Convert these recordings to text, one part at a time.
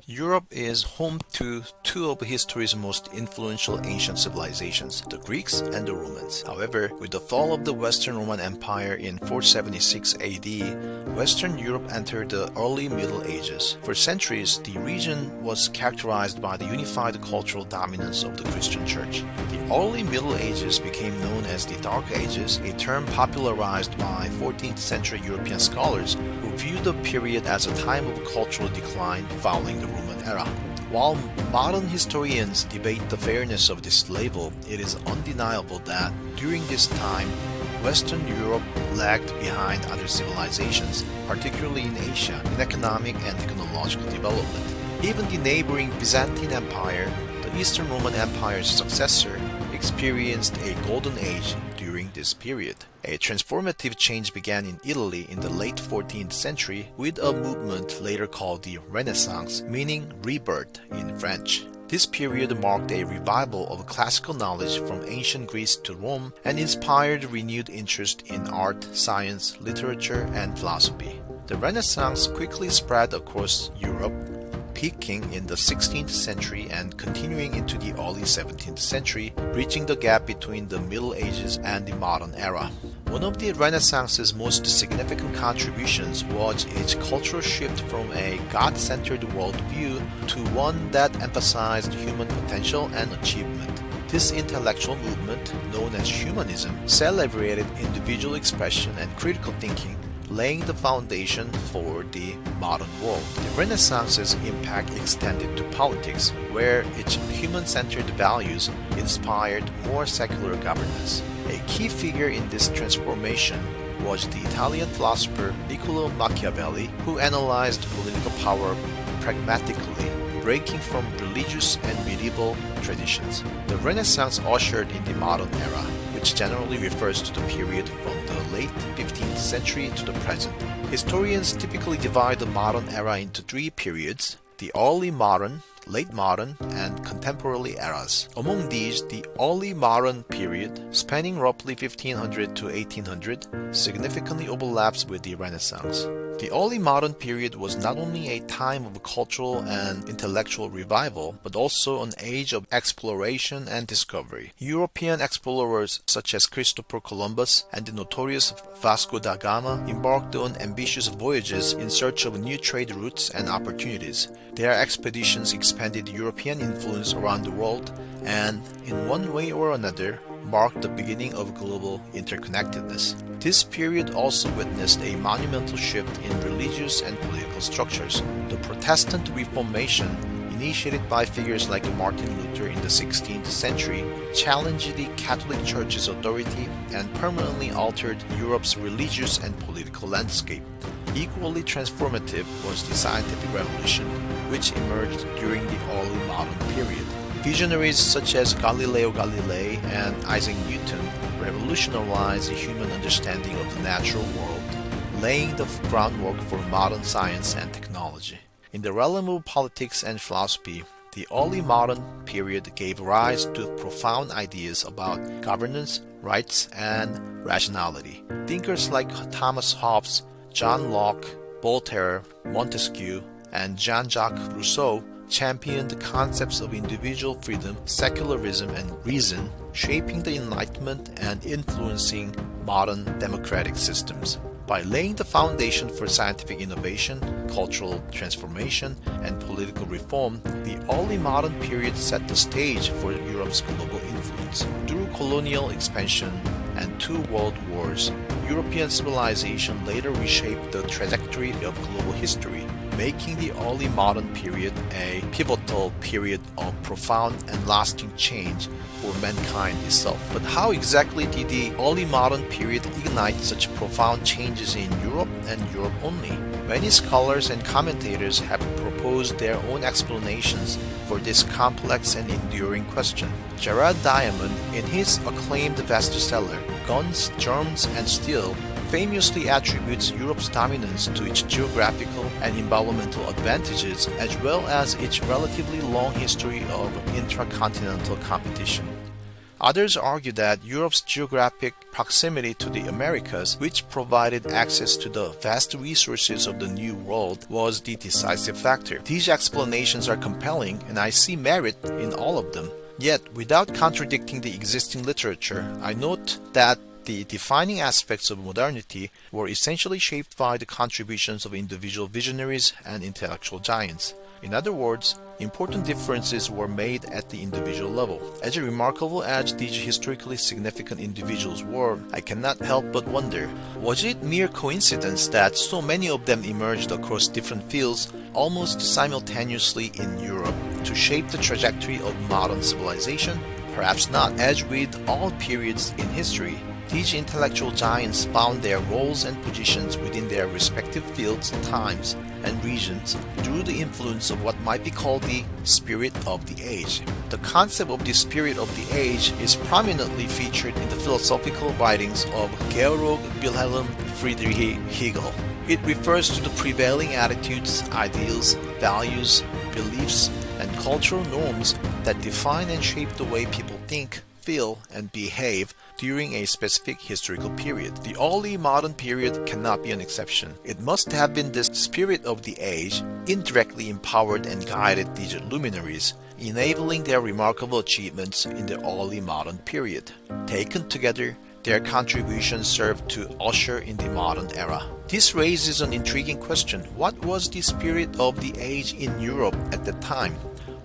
Europe is home to two of history's most influential ancient civilizations, the Greeks and the Romans. However, with the fall of the Western Roman Empire in 476 AD, Western Europe entered the early Middle Ages. For centuries, the region was characterized by the unified cultural dominance of the Christian Church. The early Middle Ages became known as the Dark Ages, a term popularized by 14th century European scholars who viewed the period as a time of cultural decline following the Roman era. While modern historians debate the fairness of this label, it is undeniable that during this time, Western Europe lagged behind other civilizations, particularly in Asia, in economic and technological development. Even the neighboring Byzantine Empire, the Eastern Roman Empire's successor, experienced a golden age during this period. A transformative change began in Italy in the late 14th century with a movement later called the Renaissance, meaning rebirth in French. This period marked a revival of classical knowledge from ancient Greece to Rome and inspired renewed interest in art, science, literature, and philosophy. The Renaissance quickly spread across Europe, peaking in the 16th century and continuing into the early 17th century, bridging the gap between the Middle Ages and the modern era. One of the Renaissance's most significant contributions was its cultural shift from a God-centered worldview to one that emphasized human potential and achievement. This intellectual movement, known as humanism, celebrated individual expression and critical thinking, laying the foundation for the modern world. The Renaissance's impact extended to politics, where its human-centered values inspired more secular governance. A key figure in this transformation was the Italian philosopher Niccolò Machiavelli, who analyzed political power pragmatically, breaking from religious and medieval traditions. The Renaissance ushered in the modern era, which generally refers to the period from the late 15th century to the present. Historians typically divide the modern era into three periods: the early modern, late modern, and contemporary eras. Among these, the early modern period, spanning roughly 1500 to 1800, significantly overlaps with the Renaissance. The early modern period was not only a time of cultural and intellectual revival, but also an age of exploration and discovery. European explorers such as Christopher Columbus and the notorious Vasco da Gama embarked on ambitious voyages in search of new trade routes and opportunities. Their expeditions expanded European influence around the world and, in one way or another, marked the beginning of global interconnectedness. This period also witnessed a monumental shift in religious and political structures. The Protestant Reformation, initiated by figures like Martin Luther in the 16th century, challenged the Catholic Church's authority and permanently altered Europe's religious and political landscape. Equally transformative was the scientific revolution, which emerged during the early modern period. Visionaries such as Galileo Galilei and Isaac Newton revolutionized the human understanding of the natural world, laying the groundwork for modern science and technology. In the realm of politics and philosophy, the early modern period gave rise to profound ideas about governance, rights, and rationality. Thinkers like Thomas Hobbes, John Locke, Voltaire, Montesquieu, and Jean-Jacques Rousseau championed the concepts of individual freedom, secularism, and reason, shaping the Enlightenment and influencing modern democratic systems. By laying the foundation for scientific innovation, cultural transformation, and political reform, the early modern period set the stage for Europe's global influence. Through colonial expansion and two world wars, European civilization later reshaped the trajectory of global history, making the early modern period a pivotal period of profound and lasting change for mankind itself. But how exactly did the early modern period ignite such profound changes in Europe and Europe only? Many scholars and commentators have proposed their own explanations for this complex and enduring question. Jared Diamond, in his acclaimed bestseller, Guns, Germs, and Steel, famously attributes Europe's dominance to its geographical and environmental advantages as well as its relatively long history of intracontinental competition. Others argue that Europe's geographic proximity to the Americas, which provided access to the vast resources of the New World, was the decisive factor. These explanations are compelling, and I see merit in all of them. Yet, without contradicting the existing literature, I note that the defining aspects of modernity were essentially shaped by the contributions of individual visionaries and intellectual giants. In other words, important differences were made at the individual level. As remarkable as these historically significant individuals were, I cannot help but wonder, was it mere coincidence that so many of them emerged across different fields almost simultaneously in Europe to shape the trajectory of modern civilization? Perhaps not. As with all periods in history, these intellectual giants found their roles and positions within their respective fields, times, and regions through the influence of what might be called the spirit of the age. The concept of the spirit of the age is prominently featured in the philosophical writings of Georg Wilhelm Friedrich Hegel. It refers to the prevailing attitudes, ideals, values, beliefs, and cultural norms that define and shape the way people think, feel, and behave during a specific historical period. The early modern period cannot be an exception. It must have been this spirit of the age indirectly empowered and guided these luminaries, enabling their remarkable achievements in the early modern period. Taken together, their contributions served to usher in the modern era. This raises an intriguing question. What was the spirit of the age in Europe at the time?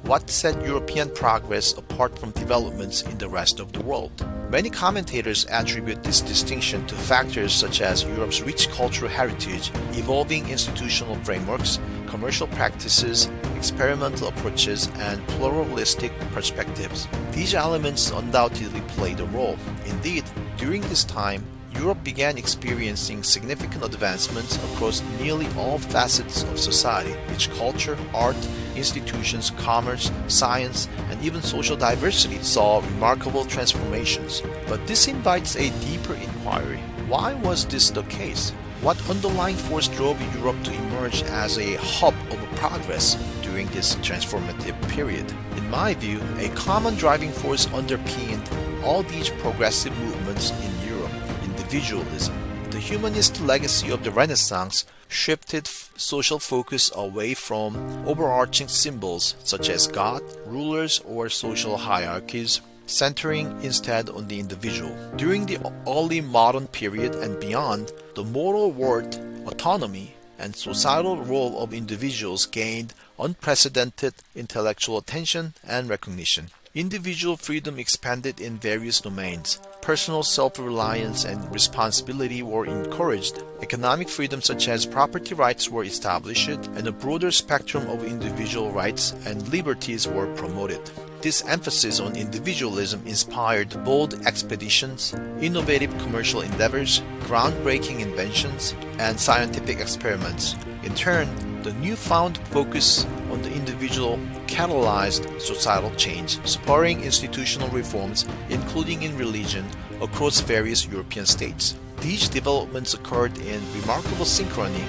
What set European progress apart from developments in the rest of the world? Many commentators attribute this distinction to factors such as Europe's rich cultural heritage, evolving institutional frameworks, commercial practices, experimental approaches, and pluralistic perspectives. These elements undoubtedly played a role. Indeed, during this time, Europe began experiencing significant advancements across nearly all facets of society, its culture, art, institutions, commerce, science, and even social diversity saw remarkable transformations. But this invites a deeper inquiry. Why was this the case? What underlying force drove Europe to emerge as a hub of progress during this transformative period? In my view, a common driving force underpinned all these progressive movements in Europe: individualism. The humanist legacy of the Renaissance shifted social focus away from overarching symbols such as God, rulers, or social hierarchies, centering instead on the individual. During the early modern period and beyond, the moral worth, autonomy, and societal role of individuals gained unprecedented intellectual attention and recognition. Individual freedom expanded in various domains. Personal self-reliance and responsibility were encouraged. Economic freedoms such as property rights were established, and a broader spectrum of individual rights and liberties were promoted. This emphasis on individualism inspired bold expeditions, innovative commercial endeavors, groundbreaking inventions, and scientific experiments. In turn, the newfound focus on the individual catalyzed societal change, spurring institutional reforms, including in religion, across various European states. These developments occurred in remarkable synchrony,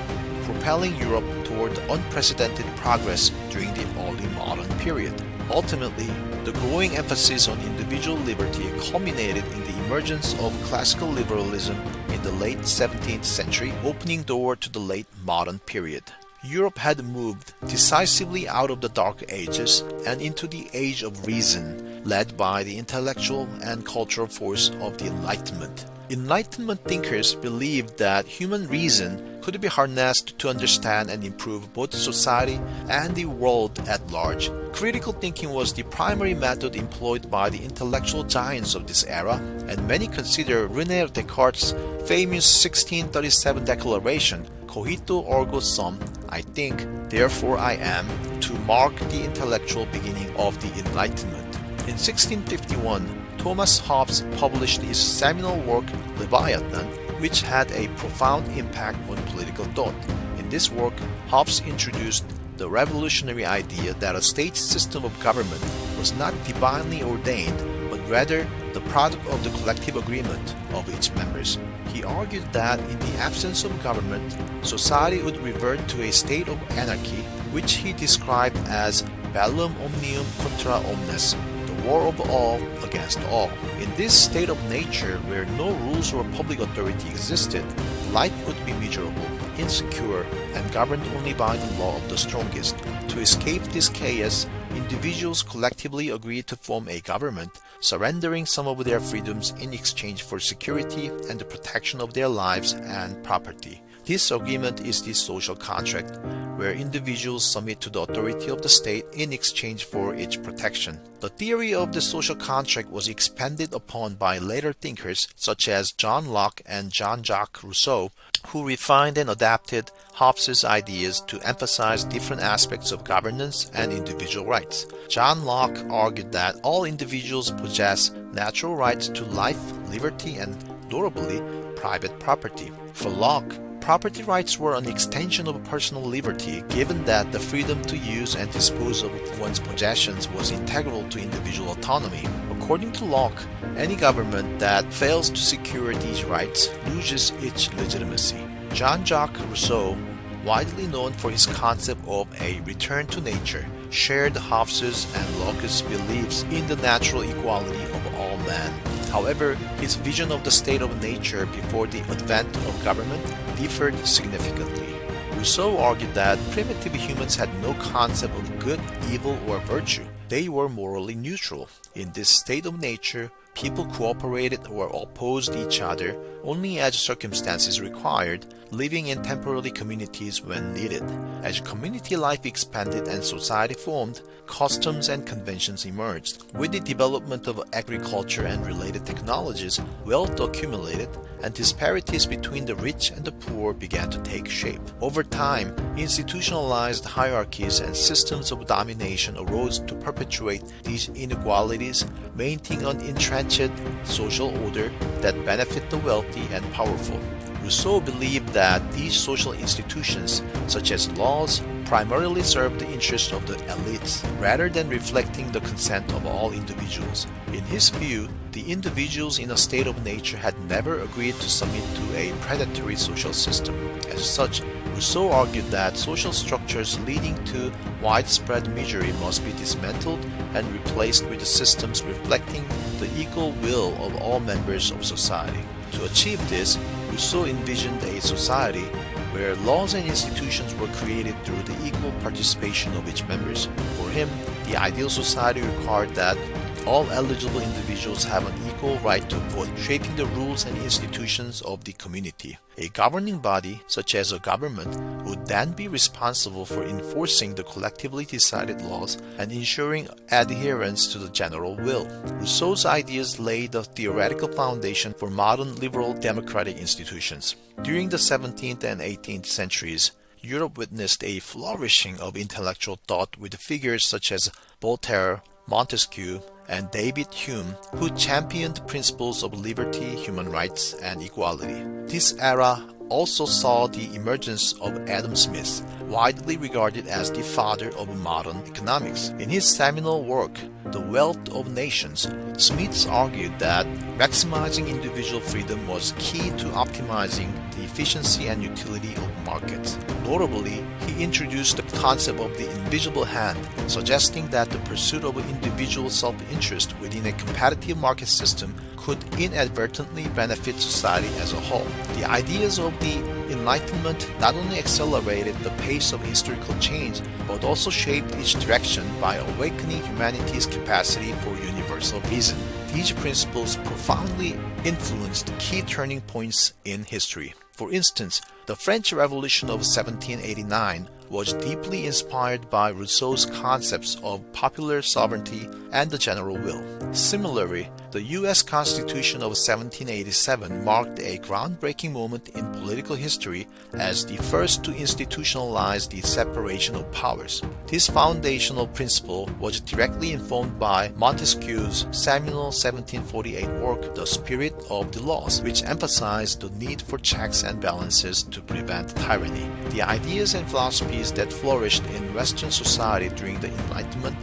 propelling Europe toward unprecedented progress during the early modern period. Ultimately, the growing emphasis on individual liberty culminated in the emergence of classical liberalism in the late 17th century, opening door to the late modern period. Europe had moved decisively out of the Dark Ages and into the Age of Reason, led by the intellectual and cultural force of the Enlightenment. Enlightenment thinkers believed that human reason could be harnessed to understand and improve both society and the world at large. Critical thinking was the primary method employed by the intellectual giants of this era, and many consider René Descartes' famous 1637 declaration, Cogito ergo sum, I think, therefore I am, to mark the intellectual beginning of the Enlightenment. In 1651, Thomas Hobbes published his seminal work Leviathan, which had a profound impact on political thought. In this work, Hobbes introduced the revolutionary idea that a state system of government was not divinely ordained, but rather the product of the collective agreement of its members. He argued that in the absence of government, society would revert to a state of anarchy, which he described as bellum omnium contra omnes, the war of all against all. In this state of nature, where no rules or public authority existed, life would be miserable, insecure, and governed only by the law of the strongest. To escape this chaos, individuals collectively agreed to form a government, surrendering some of their freedoms in exchange for security and the protection of their lives and property. This agreement is the social contract, where individuals submit to the authority of the state in exchange for its protection. The theory of the social contract was expanded upon by later thinkers such as John Locke and Jean-Jacques Rousseau, who refined and adapted Hobbes' ideas to emphasize different aspects of governance and individual rights. John Locke argued that all individuals possess natural rights to life, liberty, and, notably, private property. For Locke, property rights were an extension of personal liberty, given that the freedom to use and dispose of one's possessions was integral to individual autonomy. According to Locke, any government that fails to secure these rights loses its legitimacy. Jean-Jacques Rousseau, widely known for his concept of a return to nature, shared Hobbes' and Locke's beliefs in the natural equality of all men. However, his vision of the state of nature before the advent of government differed significantly. Rousseau argued that primitive humans had no concept of good, evil, or virtue. They were morally neutral. In this state of nature, people cooperated or opposed each other only as circumstances required, living in temporary communities when needed. As community life expanded and society formed, customs and conventions emerged. With the development of agriculture and related technologies, wealth accumulated, and disparities between the rich and the poor began to take shape. Over time, institutionalized hierarchies and systems of domination arose to perpetuate these inequalities, maintaining an entrenched social order that benefit the wealthy and powerful. Rousseau believed that these social institutions, such as laws, primarily served the interests of the elites rather than reflecting the consent of all individuals. In his view, the individuals in a state of nature had never agreed to submit to a predatory social system. As such, Rousseau argued that social structures leading to widespread misery must be dismantled and replaced with systems reflecting the equal will of all members of society. To achieve this, Rousseau envisioned a society where laws and institutions were created through the equal participation of its members. For him, the ideal society required that all eligible individuals have an equal right to vote, shaping the rules and institutions of the community. A governing body, such as a government, would then be responsible for enforcing the collectively decided laws and ensuring adherence to the general will. Rousseau's ideas laid the theoretical foundation for modern liberal democratic institutions. During the 17th and 18th centuries, Europe witnessed a flourishing of intellectual thought with figures such as Voltaire, Montesquieu, and David Hume, who championed principles of liberty, human rights, and equality. This era also saw the emergence of Adam Smith, widely regarded as the father of modern economics. In his seminal work, The Wealth of Nations, Smith argued that maximizing individual freedom was key to optimizing the efficiency and utility of markets. Notably, he introduced the concept of the invisible hand, suggesting that the pursuit of individual self-interest within a competitive market system could inadvertently benefit society as a whole. The ideas of the Enlightenment not only accelerated the pace of historical change, but also shaped its direction by awakening humanity's capacity for universal reason. These principles profoundly influenced key turning points in history. For instance, the French Revolution of 1789 was deeply inspired by Rousseau's concepts of popular sovereignty and the general will. Similarly, the U.S. Constitution of 1787 marked a groundbreaking moment in political history as the first to institutionalize the separation of powers. This foundational principle was directly informed by Montesquieu's seminal 1748 work, The Spirit of the Laws, which emphasized the need for checks and balances to prevent tyranny. The ideas and philosophies that flourished in Western society during the Enlightenment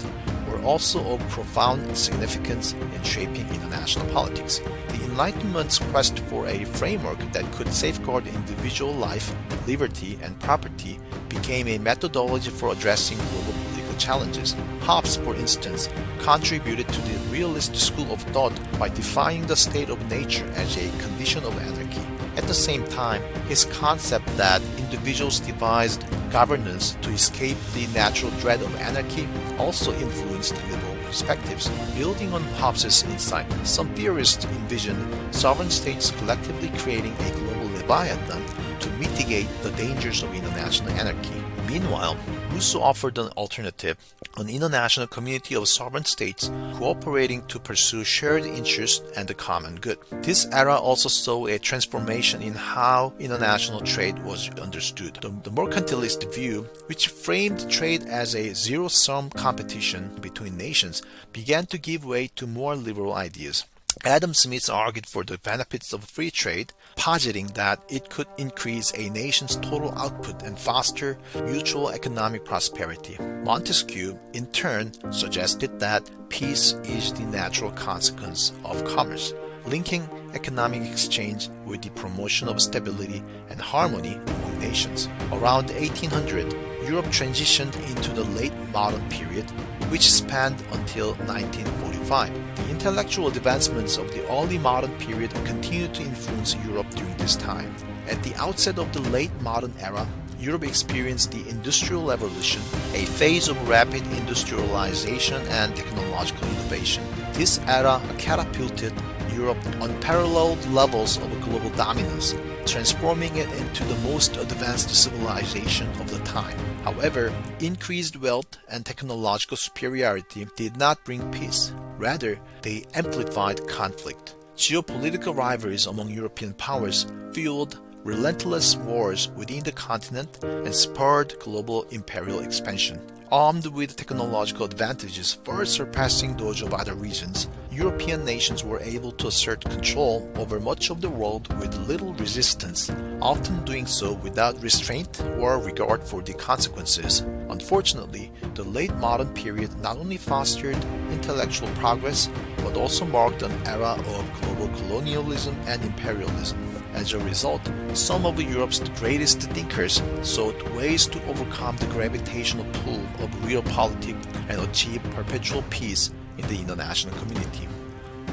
were also of profound significance in shaping international politics. The Enlightenment's quest for a framework that could safeguard individual life, liberty, and property became a methodology for addressing global political challenges. Hobbes, for instance, contributed to the realist school of thought by defining the state of nature as a condition of anarchy. At the same time, his concept that individuals devised governance to escape the natural dread of anarchy also influenced liberal perspectives. Building on Hobbes' insight, some theorists envisioned sovereign states collectively creating a global leviathan to mitigate the dangers of international anarchy. Meanwhile, Rousseau offered an alternative, an international community of sovereign states cooperating to pursue shared interests and the common good. This era also saw a transformation in how international trade was understood. The mercantilist view, which framed trade as a zero-sum competition between nations, began to give way to more liberal ideas. Adam Smith argued for the benefits of free trade, positing that it could increase a nation's total output and foster mutual economic prosperity. Montesquieu, in turn, suggested that peace is the natural consequence of commerce, linking economic exchange with the promotion of stability and harmony among nations. Around 1800, Europe transitioned into the late modern period, which spanned until 1945. The intellectual advancements of the early modern period continued to influence Europe during this time. At the outset of the late modern era, Europe experienced the Industrial Revolution, a phase of rapid industrialization and technological innovation. This era catapulted Europe to unparalleled levels of global dominance, transforming it into the most advanced civilization of the time. However, increased wealth and technological superiority did not bring peace. Rather, they amplified conflict. Geopolitical rivalries among European powers fueled relentless wars within the continent and spurred global imperial expansion. Armed with technological advantages far surpassing those of other regions, European nations were able to assert control over much of the world with little resistance, often doing so without restraint or regard for the consequences. Unfortunately, the late modern period not only fostered intellectual progress, but also marked an era of global colonialism and imperialism. As a result, some of Europe's greatest thinkers sought ways to overcome the gravitational pull of realpolitik and achieve perpetual peace in the international community.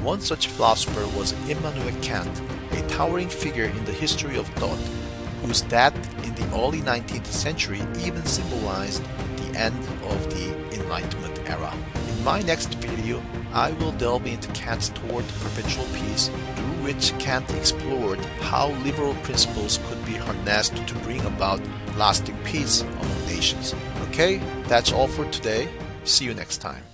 One such philosopher was Immanuel Kant, a towering figure in the history of thought, whose death in the early 19th century even symbolized the end of the Enlightenment era. In my next video, I will delve into Kant's Toward Perpetual Peace, through which Kant explored how liberal principles could be harnessed to bring about lasting peace among nations. Okay, that's all for today. See you next time.